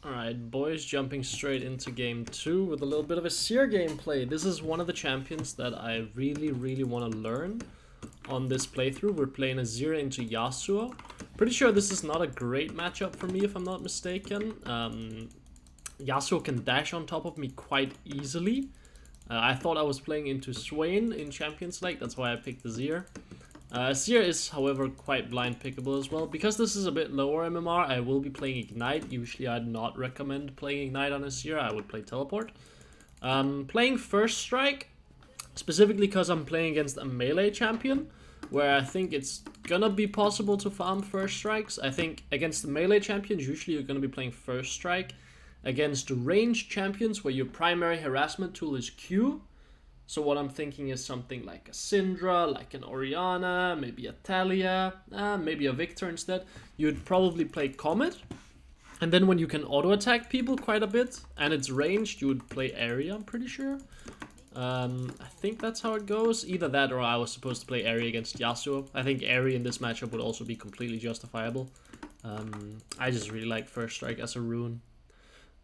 Alright, boys, jumping straight into game 2 with a little bit of a Azir gameplay. This is one of the champions that I really want to learn on this playthrough. We're playing Azir into Yasuo. Pretty sure this is not a great matchup for me if I'm not mistaken. Yasuo can dash on top of me quite easily. I thought I was playing into Swain in Champions League, that's why I picked Azir. Azir is, however, quite blind pickable as well. Because this is a bit lower MMR, I will be playing Ignite. Usually I'd not recommend playing Ignite on Azir, I would play Teleport. Playing First Strike, specifically because I'm playing against a melee champion, where I think it's gonna be possible to farm First Strikes. I think against the melee champions, usually you're gonna be playing First Strike. Against ranged champions, where your primary harassment tool is Q. So what I'm thinking is something like a Syndra, like an Orianna, maybe a Talia, maybe a Victor instead. You'd probably play Comet. And then when you can auto-attack people quite a bit, and it's ranged, you would play Area, I'm pretty sure. I think that's how it goes. Either that or I was supposed to play Area against Yasuo. I think Area in this matchup would also be completely justifiable. I just really like First Strike as a rune.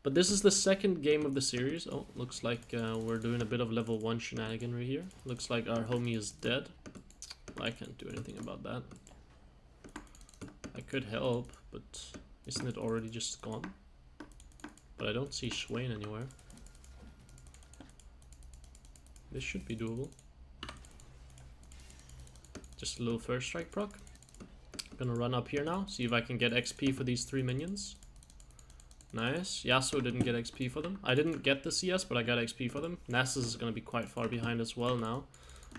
But this is the second game of the series. Oh, looks like we're doing a bit of level 1 shenaniganry here. Looks like our homie is dead. I can't do anything about that. I could help, but isn't it already just gone? But I don't see Swain anywhere. This should be doable. Just a little First Strike proc. Gonna run up here now, see if I can get XP for these 3 minions. Nice. Yasuo didn't get XP for them. I didn't get the CS, but I got XP for them. Nasus is going to be quite far behind as well now.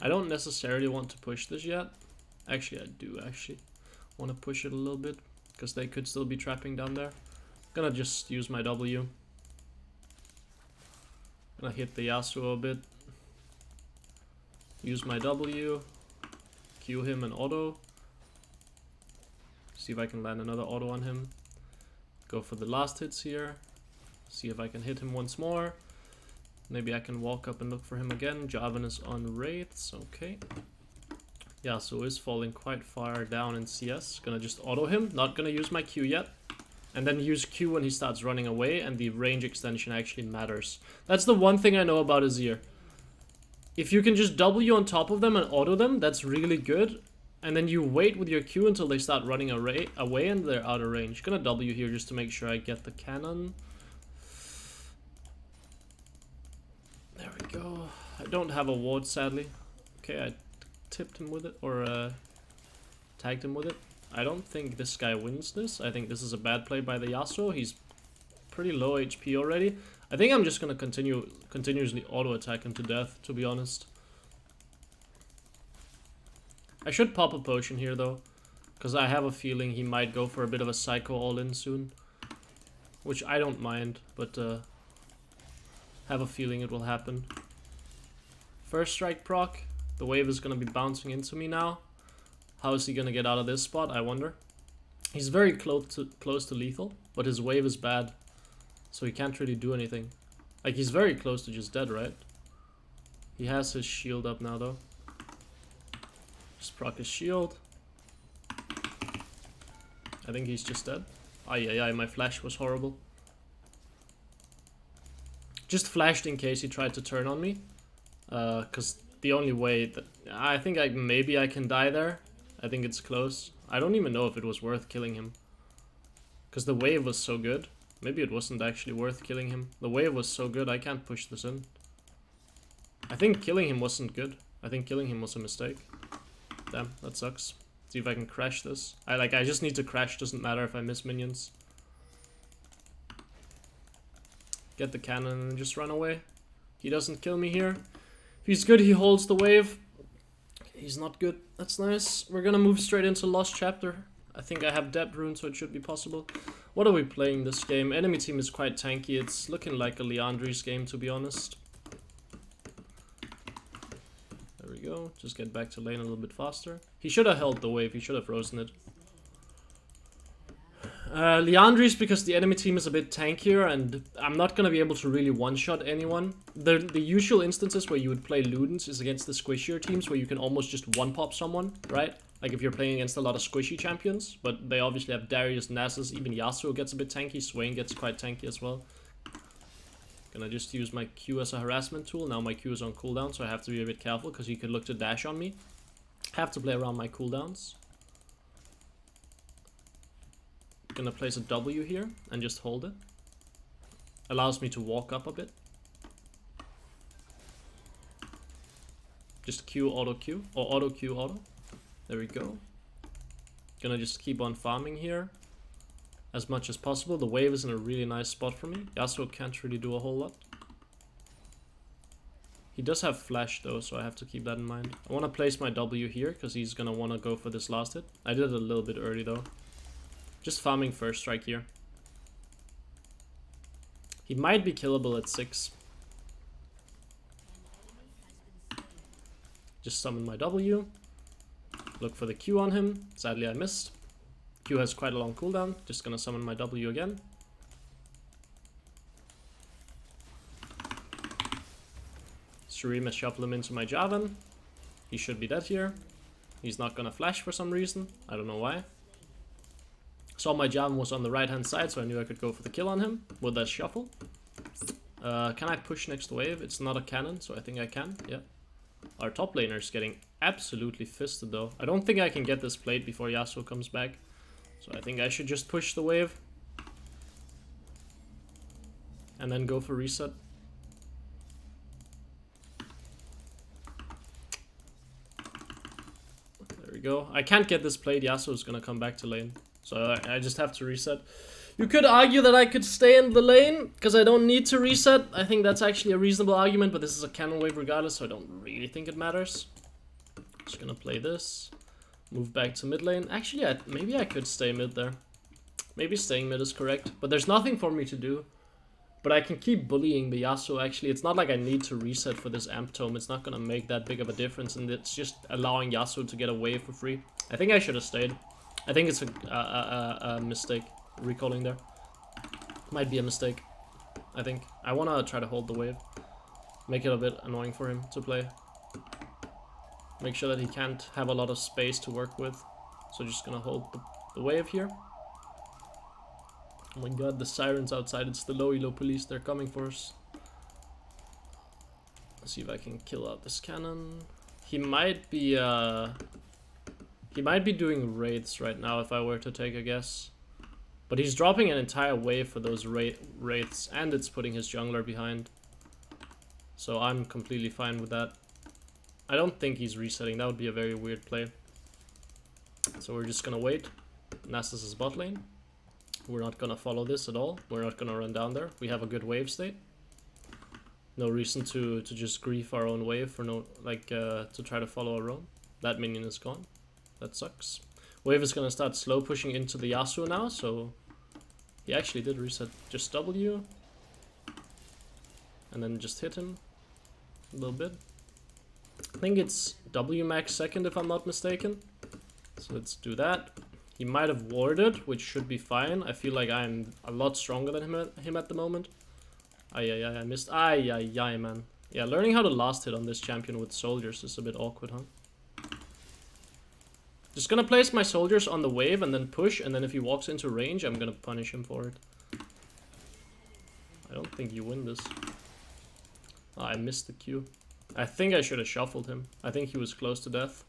I don't necessarily want to push this yet. Actually, I do actually want to push it a little bit, because they could still be trapping down there. Gonna just use my W. Gonna hit the Yasuo a bit. Use my W. Q him and auto. See if I can land another auto on him. Go for the last hits here. See if I can hit him once more. Maybe I can walk up and look for him again. Jarvan is on Wraiths. Okay. Yasuo is falling quite far down in CS. Gonna just auto him. Not gonna use my Q yet. And then use Q when he starts running away. And the range extension actually matters. That's the one thing I know about Azir. If you can just W on top of them and auto them, that's really good. And then you wait with your Q until they start running away and they're out of range. Gonna W here just to make sure I get the cannon. There we go. I don't have a ward, sadly. Okay, I tipped him with it, or tagged him with it. I don't think this guy wins this. I think this is a bad play by the Yasuo. He's pretty low HP already. I think I'm just gonna continuously auto-attack him to death, to be honest. I should pop a potion here though, because I have a feeling he might go for a bit of a psycho all-in soon. Which I don't mind, but have a feeling it will happen. First Strike proc. The wave is going to be bouncing into me now. How is he going to get out of this spot, I wonder? He's very close to lethal, but his wave is bad. So he can't really do anything. Like, he's very close to just dead, right? He has his shield up now though. Just proc his shield. I think he's just dead. Ay, my flash was horrible. Just flashed in case he tried to turn on me. Because the only way that... I think maybe I can die there. I think it's close. I don't even know if it was worth killing him. Because the wave was so good. Maybe it wasn't actually worth killing him. The wave was so good, I can't push this in. I think killing him wasn't good. I think killing him was a mistake. Damn, that sucks. See if I can crash this. I just need to crash, doesn't matter if I miss minions. Get the cannon and just run away. He doesn't kill me here. If he's good, he holds the wave. He's not good. That's nice. We're gonna move straight into Lost Chapter. I think I have Depth Rune, so it should be possible. What are we playing this game? Enemy team is quite tanky. It's looking like a Leandri's game, to be honest. There we go. Just get back to lane a little bit faster. He should have held the wave. He should have frozen it. Leandri's because the enemy team is a bit tankier and I'm not going to be able to really one-shot anyone. The usual instances where you would play Ludens is against the squishier teams where you can almost just one-pop someone, right? Like if you're playing against a lot of squishy champions, but they obviously have Darius, Nasus, even Yasuo gets a bit tanky, Swain gets quite tanky as well. Gonna just use my Q as a harassment tool. Now my Q is on cooldown, so I have to be a bit careful because he could look to dash on me. Have to play around my cooldowns. Gonna place a W here and just hold it. Allows me to walk up a bit. Just Q, auto Q, or auto Q, auto. There we go. Gonna just keep on farming here as much as possible. The wave is in a really nice spot for me. Yasuo can't really do a whole lot. He does have flash though, so I have to keep that in mind. I want to place my W here because he's gonna want to go for this last hit. I did it a little bit early though. Just farming first strike here. He might be killable at 6. Just summon my W. Look for the Q on him. Sadly I missed. Q has quite a long cooldown. Just gonna summon my W again. Shurima shuffle him into my Javan. He should be dead here. He's not gonna flash for some reason. I don't know why. Saw my Javan was on the right hand side, so I knew I could go for the kill on him with that shuffle. Can I push next wave? It's not a cannon, so I think I can. Yeah. Our top laner is getting absolutely fisted though. I don't think I can get this plate before Yasuo comes back. So I think I should just push the wave. And then go for reset. There we go. I can't get this plate. Yasuo is gonna come back to lane. So I just have to reset. You could argue that I could stay in the lane because I don't need to reset. I think that's actually a reasonable argument, but this is a cannon wave regardless, so I don't really think it matters. Just gonna play this. Move back to mid lane. Actually, maybe I could stay mid there. Maybe staying mid is correct, but there's nothing for me to do. But I can keep bullying the Yasuo actually. It's not like I need to reset for this amp tome. It's not gonna make that big of a difference, and it's just allowing Yasuo to get away for free. I think I should have stayed. I think it's a mistake. Recalling there. Might be a mistake. I think. I want to try to hold the wave. Make it a bit annoying for him to play. Make sure that he can't have a lot of space to work with. So just gonna hold the wave here. Oh my god, the sirens outside. It's the low elo police. They're coming for us. Let's see if I can kill out this cannon. He might be doing raids right now if I were to take a guess. But he's dropping an entire wave for those wraiths, and it's putting his jungler behind. So I'm completely fine with that. I don't think he's resetting. That would be a very weird play. So we're just gonna wait. Nasus is bot lane. We're not gonna follow this at all. We're not gonna run down there. We have a good wave state. No reason to just grief our own wave for to try to follow our own. That minion is gone. That sucks. Wave is gonna start slow pushing into the Yasuo now, so he actually did reset. Just W. And then just hit him a little bit. I think it's W max second if I'm not mistaken. So let's do that. He might have warded, which should be fine. I feel like I'm a lot stronger than him at the moment. I missed. Man. Yeah, learning how to last hit on this champion with soldiers is a bit awkward, huh? Just gonna place my soldiers on the wave and then push, and then if he walks into range, I'm gonna punish him for it. I don't think you win this. Oh, I missed the Q. I think I should have shuffled him. I think he was close to death.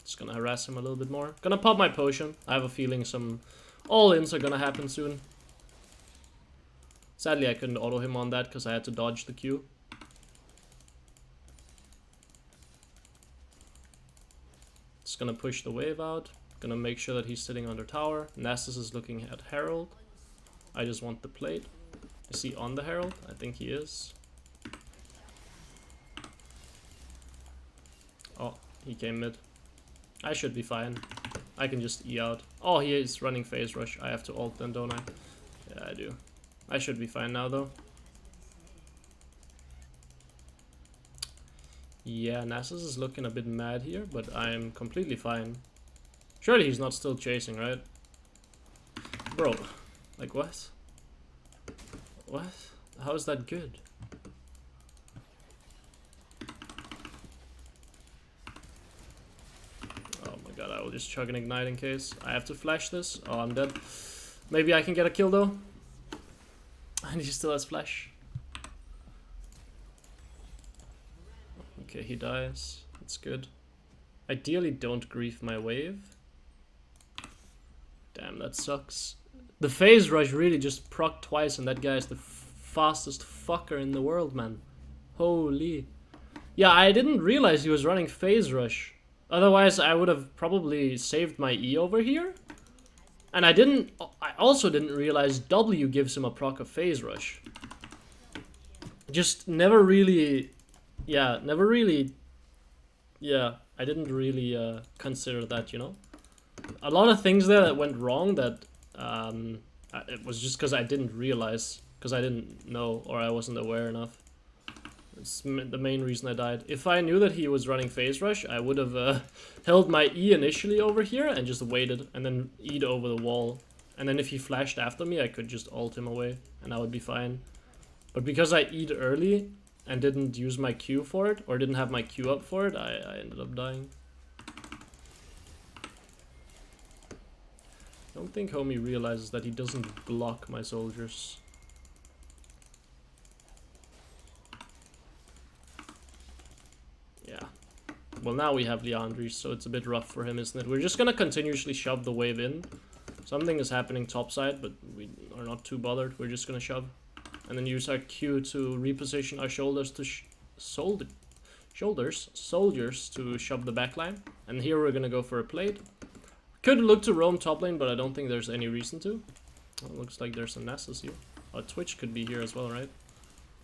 Just gonna harass him a little bit more. Gonna pop my potion. I have a feeling some all-ins are gonna happen soon. Sadly, I couldn't auto him on that because I had to dodge the Q. Just gonna push the wave out. Gonna make sure that he's sitting under tower. Nasus is looking at Herald. I just want the plate. Is he on the Herald? I think he is. Oh, he came mid. I should be fine. I can just E out. Oh, he is running phase rush. I have to ult then, don't I? Yeah, I do. I should be fine now, though. Yeah, Nasus is looking a bit mad here, but I'm completely fine. Surely he's not still chasing, right? Bro, like what? What? How is that good? just chug an ignite in case. I have to flash this. Oh, I'm dead. Maybe I can get a kill though. And he still has flash. Okay, he dies. That's good. Ideally, don't grief my wave. Damn, that sucks. The phase rush really just proc twice, and that guy is the fastest fucker in the world, man. Holy. Yeah, I didn't realize he was running phase rush. Otherwise, I would have probably saved my E over here. And I also didn't realize W gives him a proc of phase rush. Just never really, yeah, I didn't really consider that, you know. A lot of things there that went wrong that it was just because I didn't realize, because I didn't know or I wasn't aware enough. It's the main reason I died. If I knew that he was running phase rush, I would have held my E initially over here and just waited and then E'd over the wall. And then if he flashed after me, I could just ult him away and I would be fine. But because I E'd early and didn't use my Q for it, or didn't have my Q up for it, I ended up dying. I don't think homie realizes that he doesn't block my soldiers. Yeah. Well, now we have Leandri, so it's a bit rough for him, isn't it? We're just gonna continuously shove the wave in. Something is happening topside, but we are not too bothered. We're just gonna shove. And then use our Q to reposition our shoulders to soldiers to shove the backline. And here we're gonna go for a plate. Could look to roam top lane, but I don't think there's any reason to. Well, it looks like there's some Nasus here. Oh, Twitch could be here as well, right?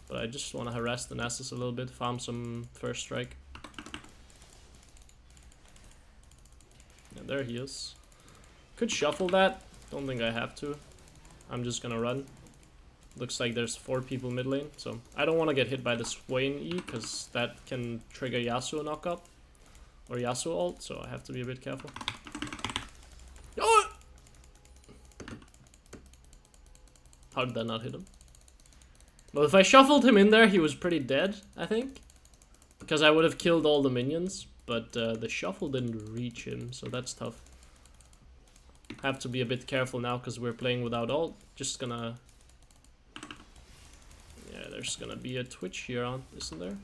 But I just want to harass the Nasus a little bit, farm some first strike. Yeah, there he is. Could shuffle that. Don't think I have to. I'm just gonna run. Looks like there's 4 people mid lane, so I don't want to get hit by the Swain E, because that can trigger Yasuo knockup. Or Yasuo ult, so I have to be a bit careful. Oh! How did that not hit him? Well, if I shuffled him in there, he was pretty dead, I think. Because I would have killed all the minions, but the shuffle didn't reach him, so that's tough. Have to be a bit careful now, because we're playing without ult. Just gonna... Yeah, there's gonna be a Twitch here, isn't there?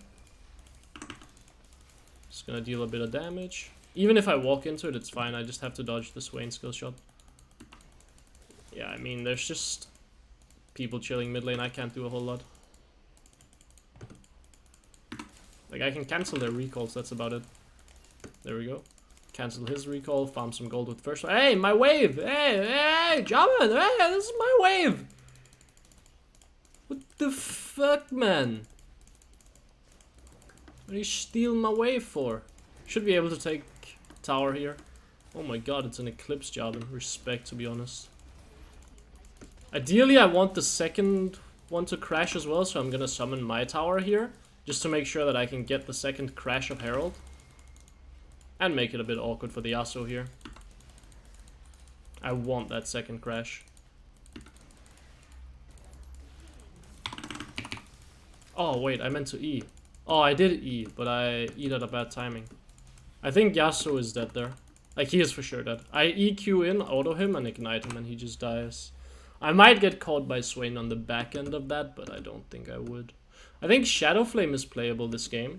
Just gonna deal a bit of damage. Even if I walk into it, it's fine. I just have to dodge the Swain skill shot. Yeah, I mean, there's just people chilling mid lane. I can't do a whole lot. Like, I can cancel their recalls. That's about it. There we go. Cancel his recall. Farm some gold with first. Hey, my wave! Hey, Jamin! Hey, this is my wave! What the fuck, man? What are you stealing my wave for? Should be able to take tower here. Oh my god, it's an Eclipse job and respect, to be honest. Ideally, I want the second one to crash as well, so I'm gonna summon my tower here, just to make sure that I can get the second crash of Herald. And make it a bit awkward for the Yasuo here. I want that second crash. Oh wait, I meant to E. Oh, I did E, but I E'd at a bad timing. I think Yasuo is dead there. Like, he is for sure dead. I EQ in, auto him, and ignite him, and he just dies. I might get caught by Swain on the back end of that, but I don't think I would. I think Shadow Flame is playable this game.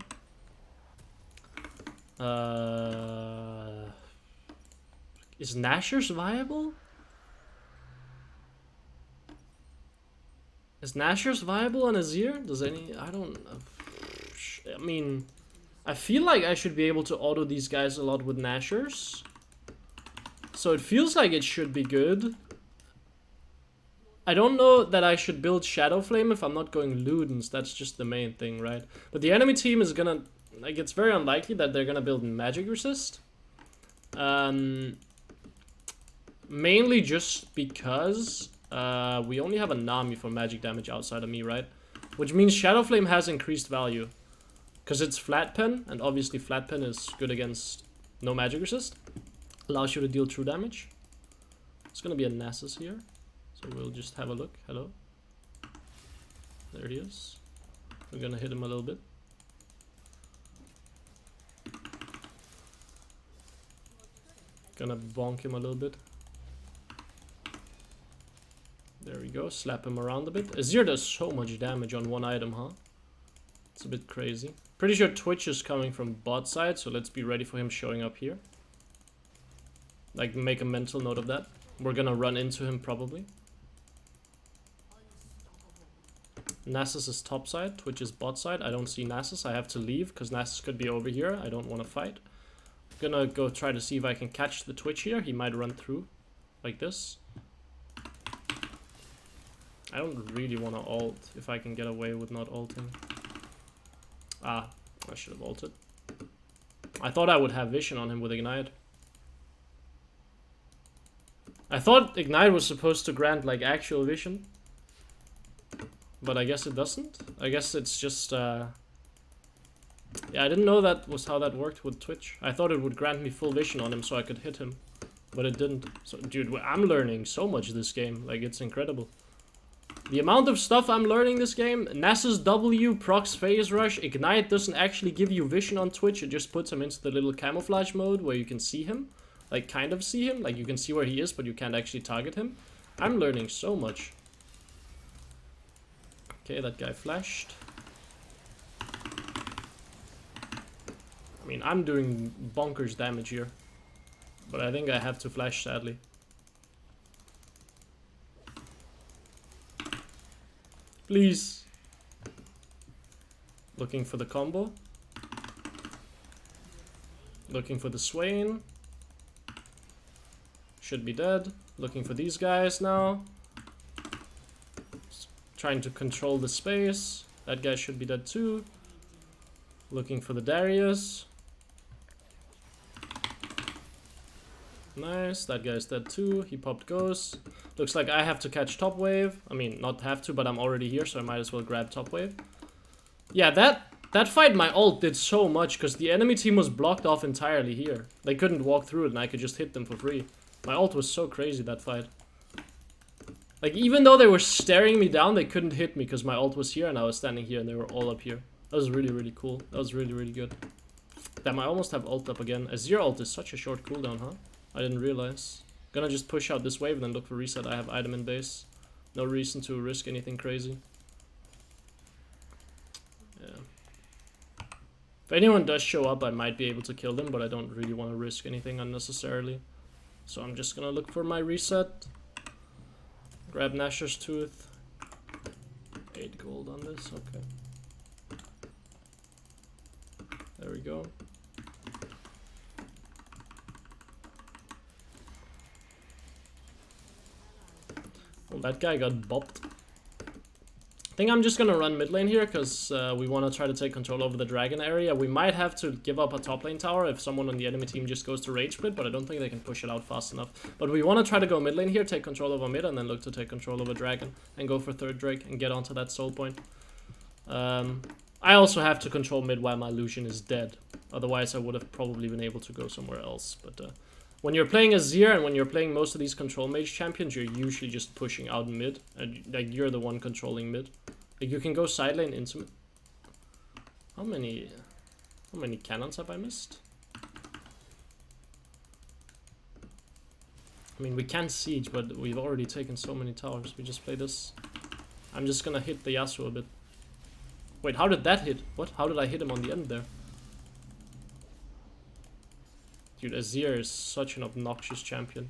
Is Nashor's viable? Is Nashor's viable on Azir? Does any... I don't... I mean... I feel like I should be able to auto these guys a lot with Nashors. So it feels like it should be good. I don't know that I should build Shadow Flame if I'm not going Ludens. That's just the main thing, right? But the enemy team is gonna... Like, it's very unlikely that they're gonna build Magic Resist. Mainly just because we only have a Nami for magic damage outside of me, right? Which means Shadow Flame has increased value. Because it's flat pen, and obviously flat pen is good against no magic resist. Allows you to deal true damage. It's gonna be a Nasus here. So we'll just have a look. Hello. There he is. We're gonna hit him a little bit. Gonna bonk him a little bit. There we go, slap him around a bit. Azir does so much damage on one item, huh? It's a bit crazy. Pretty sure Twitch is coming from bot side, so let's be ready for him showing up here. Like, make a mental note of that. We're gonna run into him probably. Nasus is top side, Twitch is bot side. I don't see Nasus, I have to leave because Nasus could be over here. I don't want to fight. Gonna go try to see if I can catch the Twitch here. He might run through like this. I don't really want to ult if I can get away with not ulting. Ah, I should have ulted. I thought I would have vision on him with Ignite. I thought Ignite was supposed to grant like actual vision. But I guess it doesn't. I guess it's just yeah, I didn't know that was how that worked with Twitch. I thought it would grant me full vision on him so I could hit him. But it didn't. So, dude, I'm learning so much this game. Like, it's incredible. The amount of stuff I'm learning this game. Nasus W, procs phase rush. Ignite doesn't actually give you vision on Twitch. It just puts him into the little camouflage mode where you can see him. Like, kind of see him. Like, you can see where he is, but you can't actually target him. I'm learning so much. Okay, that guy flashed. I mean, I'm doing bonkers damage here. But I think I have to flash, sadly. Please. Looking for the combo. Looking for the Swain. Should be dead. Looking for these guys now. Trying to control the space. That guy should be dead too. Looking for the Darius. Nice, that guy's dead too. He popped Ghost. Looks like I have to catch top wave. I mean, not have to, but I'm already here, so I might as well grab top wave. Yeah, that fight, my ult did so much, because the enemy team was blocked off entirely here. They couldn't walk through it, and I could just hit them for free. My ult was so crazy, that fight. Like, even though they were staring me down, they couldn't hit me, because my ult was here, and I was standing here, and they were all up here. That was really, really cool. That was really, really good. Damn, I almost have ult up again. Azir ult is such a short cooldown, huh? I didn't realize. Gonna just push out this wave and then look for reset. I have item in base. No reason to risk anything crazy. Yeah. If anyone does show up, I might be able to kill them, but I don't really want to risk anything unnecessarily. So I'm just gonna look for my reset. Grab Nashor's Tooth. 8 gold on this, okay. There we go. Well, that guy got bopped. I think I'm just gonna run mid lane here, because we want to try to take control over the dragon area. We might have to give up a top lane tower if someone on the enemy team just goes to rage split, but I don't think they can push it out fast enough. But we want to try to go mid lane here, take control over mid, and then look to take control over dragon, and go for third Drake, and get onto that soul point. I also have to control mid while my Lucian is dead. Otherwise I would have probably been able to go somewhere else, but... when you're playing Azir and when you're playing most of these control mage champions, you're usually just pushing out mid. And like, you're the one controlling mid. Like, you can go side lane into mid. How many cannons have I missed? I mean, we can siege, but we've already taken so many towers. We just play this. I'm just gonna hit the Yasuo a bit. Wait, how did that hit? What? How did I hit him on the end there? Dude, Azir is such an obnoxious champion.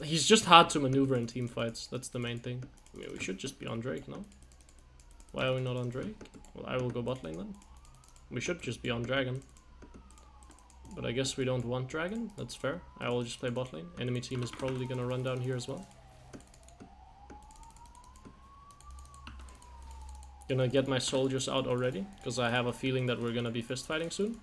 He's just hard to maneuver in team fights. That's the main thing. I mean, we should just be on Drake, no? Why are we not on Drake? Well, I will go bot lane then. We should just be on Dragon. But I guess we don't want Dragon. That's fair. I will just play bot lane. Enemy team is probably gonna run down here as well. Gonna get my soldiers out already, because I have a feeling that we're gonna be fist fighting soon.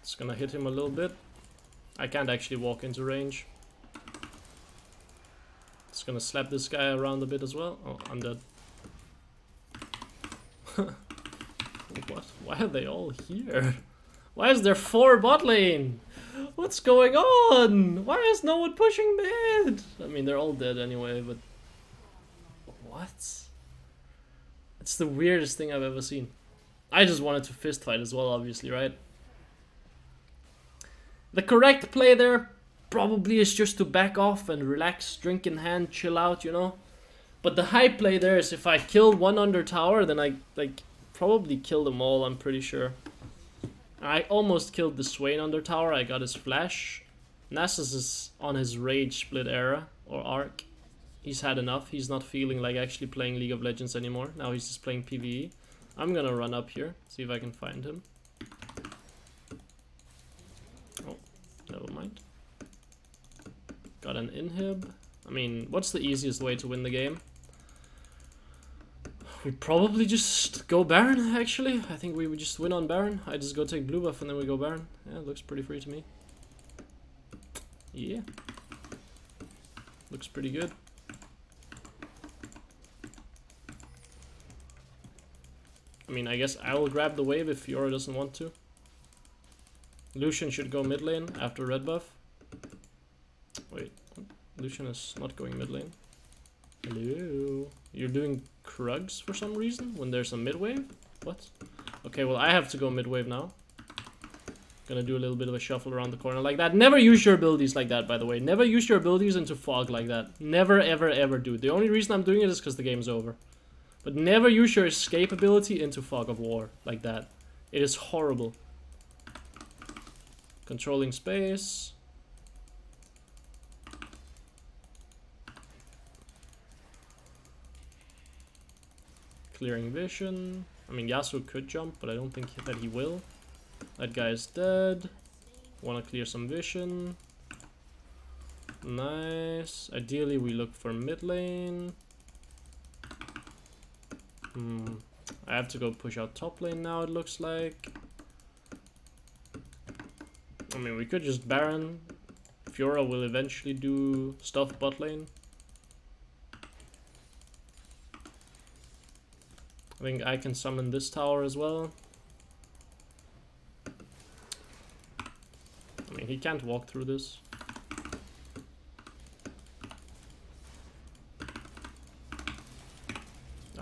It's gonna hit him a little bit. I can't actually walk into range. It's gonna slap this guy around a bit as well. Oh, I'm dead. What? Why are they all here? Why is there 4 bot lane? What's going on? Why is no one pushing mid? I mean, they're all dead anyway, but... What? It's the weirdest thing I've ever seen. I just wanted to fist fight as well, obviously, right? The correct play there probably is just to back off and relax, drink in hand, chill out, you know? But the high play there is if I kill one under tower, then I like probably kill them all, I'm pretty sure. I almost killed the Swain under tower, I got his flash. Nasus is on his rage split era, or arc. He's had enough, he's not feeling like actually playing League of Legends anymore. Now he's just playing PvE. I'm gonna run up here, see if I can find him. Oh, never mind. Got an inhib. I mean, what's the easiest way to win the game? We probably just go Baron, actually. I think we would just win on Baron. I just go take blue buff and then we go Baron. Yeah, it looks pretty free to me. Yeah. Looks pretty good. I mean, I guess I will grab the wave if Fiora doesn't want to. Lucian should go mid lane after red buff. Wait, Lucian is not going mid lane. Hello? You're doing Krugs for some reason when there's a mid wave? What? Okay, well I have to go mid wave now. Gonna do a little bit of a shuffle around the corner like that. Never use your abilities like that, by the way. Never use your abilities into fog like that. Never, ever, ever do. The only reason I'm doing it is because the game's over. But never use your escape ability into fog of war like that. It is horrible. Controlling space. Clearing vision. I mean, Yasuo could jump, but I don't think that he will. That guy is dead. Wanna clear some vision. Nice. Ideally, we look for mid lane. I have to go push out top lane now, it looks like. I mean, we could just Baron. Fiora will eventually do stuff bot lane. I think I can summon this tower as well. I mean, he can't walk through this.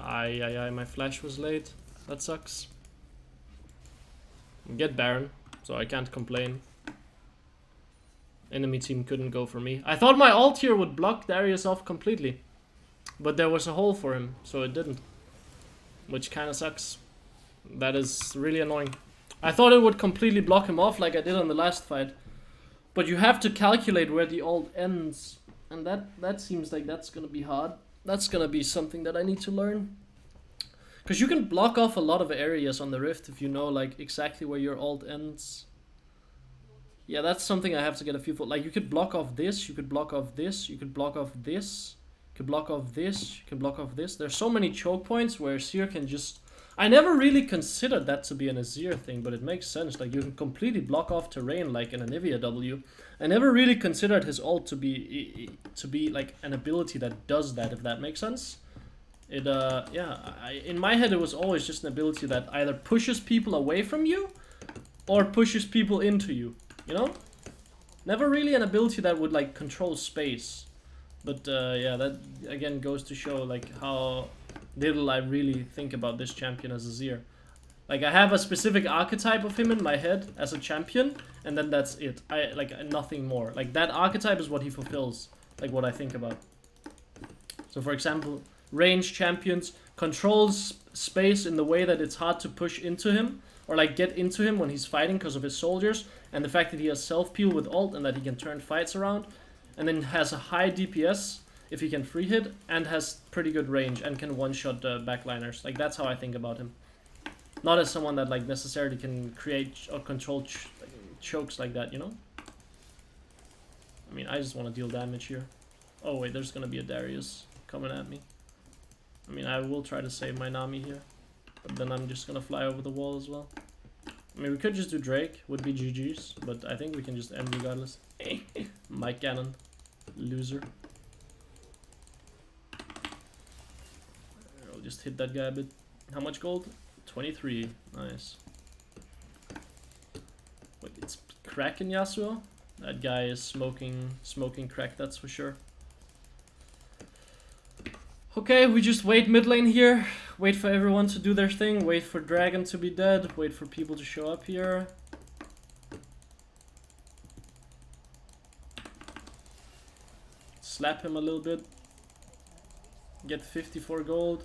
Aye, my flash was late. That sucks. Get Baron, so I can't complain. Enemy team couldn't go for me. I thought my ult here would block Darius off completely. But there was a hole for him, so it didn't. Which kinda sucks. That is really annoying. I thought it would completely block him off like I did on the last fight. But you have to calculate where the ult ends. And that seems like that's gonna be hard. That's gonna be something that I need to learn. Because you can block off a lot of areas on the Rift if you know like exactly where your ult ends. Yeah, that's something I have to get a feel for. Like you could block off this, you could block off this, you could block off this, you could block off this, you can block off this. There's so many choke points where Azir can just... I never really considered that to be an Azir thing, but it makes sense. Like you can completely block off terrain like in an Anivia W. I never really considered his ult to be like an ability that does that, if that makes sense. It yeah, in my head it was always just an ability that either pushes people away from you or pushes people into you, you know? Never really an ability that would like control space. But yeah, that again goes to show like how little I really think about this champion as Azir. Like I have a specific archetype of him in my head as a champion, and then that's it. I like nothing more. Like that archetype is what he fulfills, like what I think about. So for example, range champions controls space in the way that it's hard to push into him or like get into him when he's fighting because of his soldiers, and the fact that he has self-peel with ult and that he can turn fights around, and then has a high DPS if he can free hit, and has pretty good range and can one-shot backliners. Like that's how I think about him. Not as someone that like necessarily can create or control chokes like that, you know? I mean, I just want to deal damage here. Oh wait, there's gonna be a Darius coming at me. I mean, I will try to save my Nami here, but then I'm just gonna fly over the wall as well. I mean, we could just do Drake, would be GG's, but I think we can just end regardless. Mike Gannon, loser. I'll just hit that guy a bit. How much gold? 23. Nice. Wait, it's crack in Yasuo? That guy is smoking crack, that's for sure. Okay, we just wait mid lane here. Wait for everyone to do their thing. Wait for Dragon to be dead. Wait for people to show up here. Slap him a little bit. Get 54 gold.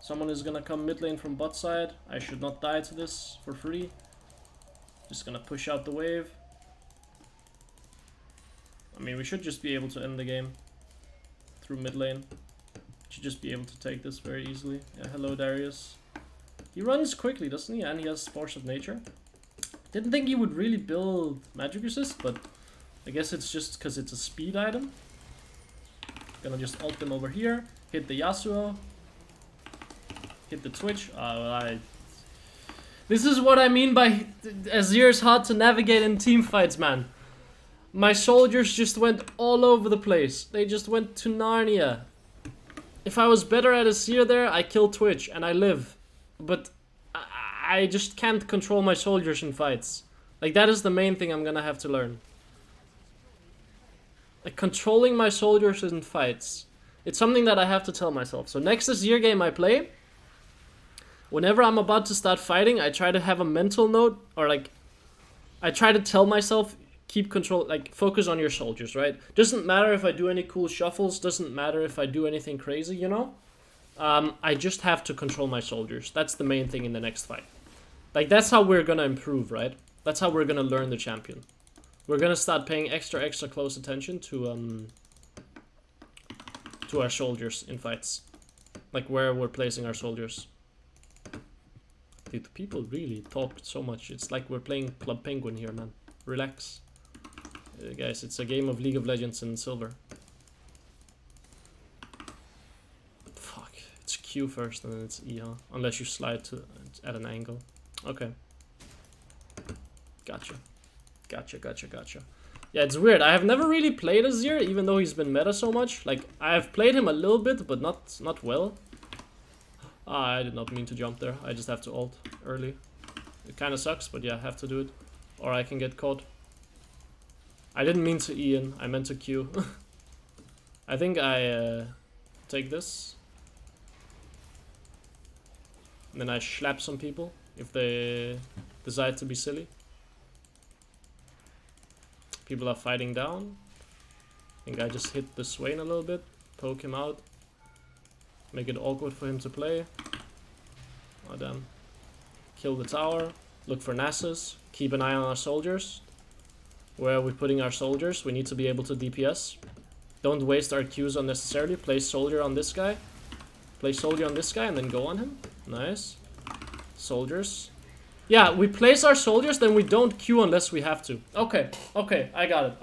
Someone is gonna come mid lane from bot side. I should not die to this for free. Just gonna push out the wave. I mean, we should just be able to end the game through mid lane. Should just be able to take this very easily. Yeah, hello Darius. He runs quickly, doesn't he? And he has Force of Nature. Didn't think he would really build Magic Resist, but I guess it's just because it's a speed item. Gonna just ult them over here. Hit the Yasuo. Hit the Twitch. This is what I mean by Azir is hard to navigate in team fights, man. My soldiers just went all over the place. They just went to Narnia. If I was better at Azir there, I kill Twitch and I live. But I just can't control my soldiers in fights. Like, that is the main thing I'm gonna have to learn. Like, controlling my soldiers in fights. It's something that I have to tell myself. So next Azir game I play, whenever I'm about to start fighting, I try to have a mental note, or like, I try to tell myself, keep control, like, focus on your soldiers, right? Doesn't matter if I do any cool shuffles, doesn't matter if I do anything crazy, you know? I just have to control my soldiers. That's the main thing in the next fight. Like, that's how we're gonna improve, right? That's how we're gonna learn the champion. We're gonna start paying extra close attention to our soldiers in fights. Like, where we're placing our soldiers. Dude, the people really talk so much. It's like we're playing Club Penguin here, man. Relax. Guys, it's a game of League of Legends in silver. Fuck. It's Q first and then it's E, huh? Unless you slide to at an angle. Okay. Gotcha. Gotcha. Yeah, it's weird. I have never really played Azir, even though he's been meta so much. Like, I have played him a little bit, but not well. I did not mean to jump there. I just have to ult early. It kind of sucks, but yeah, I have to do it. Or I can get caught. I didn't mean to E in. I meant to Q. I think I take this. And then I slap some people if they decide to be silly. People are fighting down. I think I just hit the Swain a little bit. Poke him out. Make it awkward for him to play. Oh damn. Kill the tower. Look for Nasus. Keep an eye on our soldiers. Where are we putting our soldiers? We need to be able to DPS. Don't waste our Qs unnecessarily. Place soldier on this guy. Place soldier on this guy and then go on him. Nice. Soldiers. Yeah, we place our soldiers, then we don't Q unless we have to. Okay, I got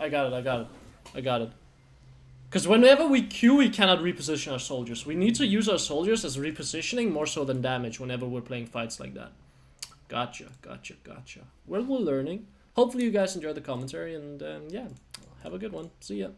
it. Because whenever we Q, we cannot reposition our soldiers. We need to use our soldiers as repositioning more so than damage whenever we're playing fights like that. Gotcha. Well, we're learning. Hopefully you guys enjoyed the commentary, and yeah, have a good one. See ya.